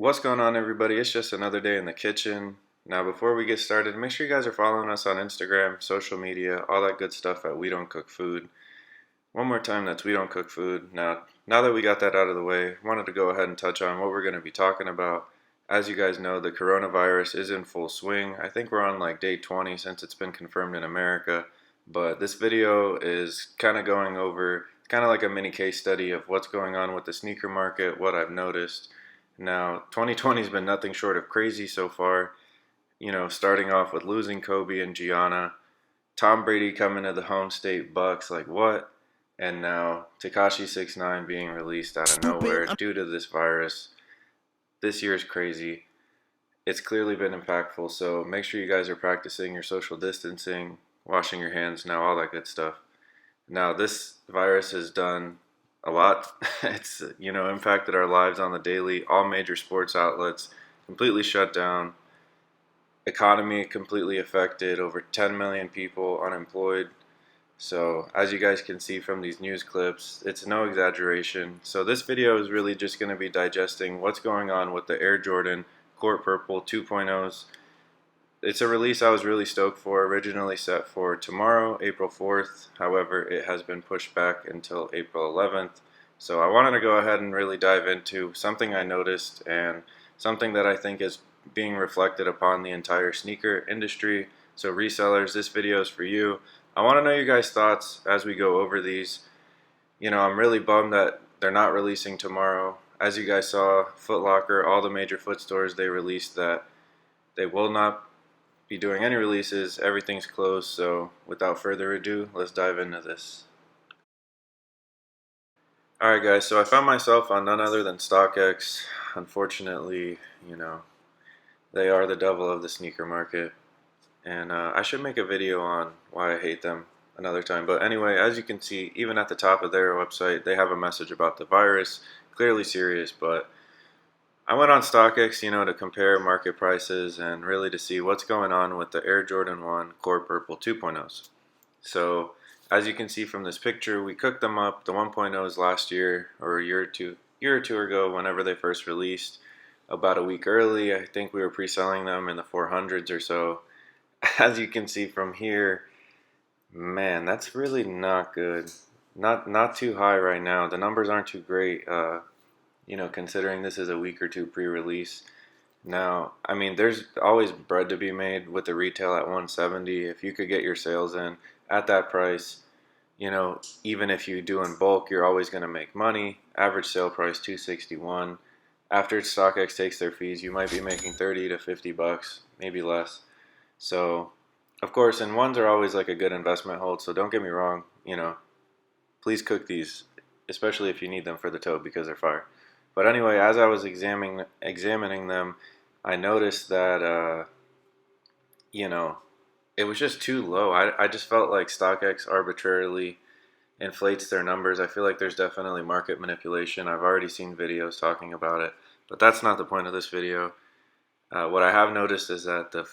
What's going on, everybody? It's just another day in the kitchen. Now, before we get started, make sure you guys are following us on Instagram, social media, all that good stuff at We Don't Cook Food. One more time, that's We Don't Cook Food. Now that we got that out of the way, I wanted to go ahead and touch on what we're going to be talking about. As you guys know, the coronavirus is in full swing. I think we're on like day 20 since it's been confirmed in America. But this video is kind of going over, kind of like a mini case study of what's going on with the sneaker market, what I've noticed. Now, 2020 has been nothing short of crazy so far. Starting off with losing Kobe and Gianna, Tom Brady coming to the home state Bucks, like what? And now Tekashi 6ix9ine being released out of nowhere due to this virus. This year's crazy. It's clearly been impactful, so make sure you guys are practicing your social distancing, washing your hands now, all that good stuff. Now, this virus has done a lot. It's, impacted our lives on the daily. All major sports outlets completely shut down. Economy completely affected. Over 10 million people unemployed. So, as you guys can see from these news clips, it's no exaggeration. So, this video is really just going to be digesting what's going on with the Air Jordan Court Purple 2.0s. It's a release I was really stoked for, originally set for tomorrow, April 4th. However, it has been pushed back until April 11th. So I wanted to go ahead and really dive into something I noticed and something that I think is being reflected upon the entire sneaker industry. So resellers, this video is for you. I want to know your guys' thoughts as we go over these. I'm really bummed that they're not releasing tomorrow. As you guys saw, Foot Locker, all the major foot stores, they released that they will not be doing any releases. Everything's closed. So without further ado, let's dive into this. Alright guys, so I found myself on none other than StockX. Unfortunately, they are the devil of the sneaker market. And I should make a video on why I hate them another time. But anyway, as you can see, even at the top of their website, they have a message about the virus. Clearly serious, but I went on StockX, to compare market prices and really to see what's going on with the Air Jordan 1 Core Purple 2.0s. So, as you can see from this picture, we cooked them up, the 1.0s last year, or a year or two ago, whenever they first released. About a week early, I think we were pre-selling them in the 400s or so. As you can see from here, man, that's really not good. Not too high right now. The numbers aren't too great. Considering this is a week or two pre-release. Now, I mean, there's always bread to be made with the retail at 170. If you could get your sales in at that price, even if you do in bulk, you're always going to make money. Average sale price 261. After StockX takes their fees, you might be making 30 to 50 bucks, maybe less. So, of course, and ones are always like a good investment hold, so don't get me wrong, please cook these, especially if you need them for the toe because they're fire. But anyway, as I was examining them, I noticed that, it was just too low. I just felt like StockX arbitrarily inflates their numbers. I feel like there's definitely market manipulation. I've already seen videos talking about it, but that's not the point of this video. What I have noticed is that the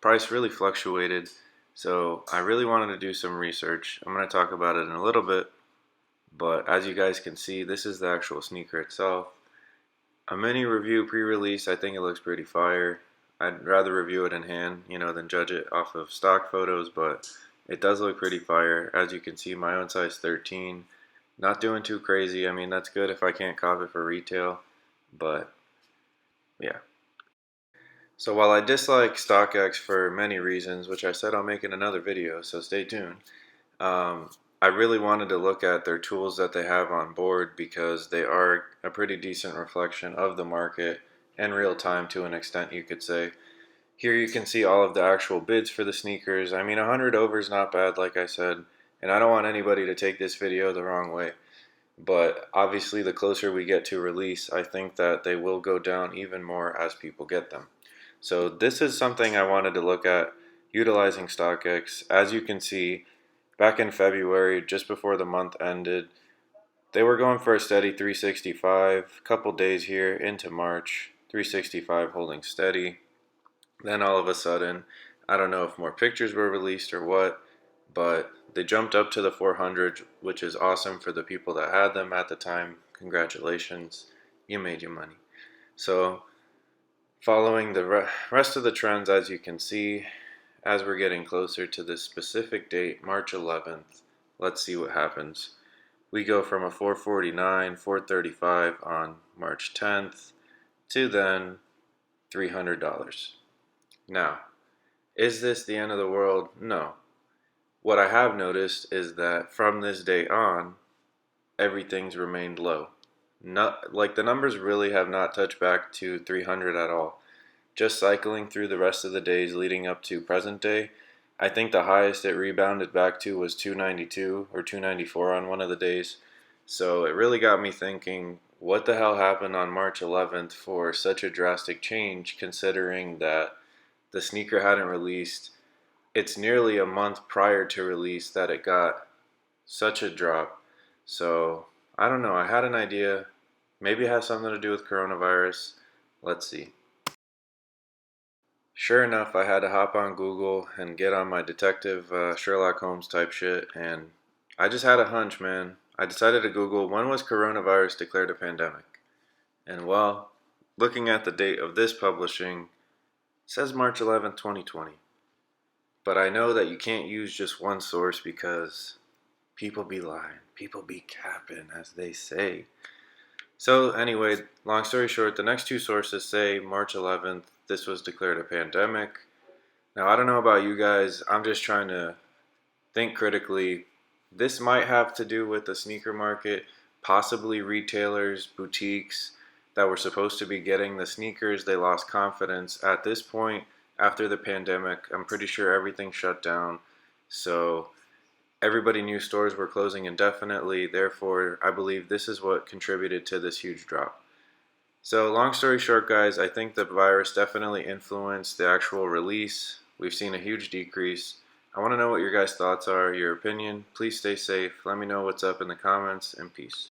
price really fluctuated, so I really wanted to do some research. I'm going to talk about it in a little bit, but as you guys can see, this is the actual sneaker itself. A mini review pre-release, I think it looks pretty fire. I'd rather review it in hand, than judge it off of stock photos, but it does look pretty fire. As you can see, my own size 13. Not doing too crazy. I mean, that's good if I can't cop it for retail, but yeah. So while I dislike StockX for many reasons, which I said I'll make in another video, so stay tuned, I really wanted to look at their tools that they have on board because they are a pretty decent reflection of the market in real time to an extent, you could say. Here you can see all of the actual bids for the sneakers. I mean, 100 over is not bad, like I said, and I don't want anybody to take this video the wrong way. But obviously, the closer we get to release, I think that they will go down even more as people get them. So this is something I wanted to look at utilizing StockX. As you can see, back in February, just before the month ended, they were going for a steady 365. Couple days here into March, 365 holding steady. Then all of a sudden, I don't know if more pictures were released or what, but they jumped up to the 400, which is awesome for the people that had them at the time. Congratulations, you made your money. So Following the rest of the trends, as you can see, as we're getting closer to this specific date, March 11th, let's see what happens. We go from a 449, 435 on March 10th to then $300. Now, is this the end of the world? No. What I have noticed is that from this day on, everything's remained low. Not like the numbers really have not touched back to 300 at all. Just cycling through the rest of the days leading up to present day, I think the highest it rebounded back to was 292 or 294 on one of the days. So it really got me thinking, what the hell happened on March 11th for such a drastic change, considering that the sneaker hadn't released. It's nearly a month prior to release that it got such a drop. So I don't know. I had an idea. Maybe it has something to do with coronavirus. Let's see. Sure enough, I had to hop on Google and get on my detective Sherlock Holmes type shit, and I just had a hunch, man. I decided to Google when was coronavirus declared a pandemic. And well, looking at the date of this publishing, it says March 11th, 2020. But I know that you can't use just one source because people be lying. People be capping, as they say. So anyway, long story short, the next two sources say March 11th, this was declared a pandemic. Now, I don't know about you guys. I'm just trying to think critically. This might have to do with the sneaker market, possibly retailers, boutiques that were supposed to be getting the sneakers. They lost confidence. At this point, after the pandemic, I'm pretty sure everything shut down. So everybody knew stores were closing indefinitely. Therefore, I believe this is what contributed to this huge drop. So long story short, guys, I think the virus definitely influenced the actual release. We've seen a huge decrease. I want to know what your guys' thoughts are, your opinion. Please stay safe. Let me know what's up in the comments, and peace.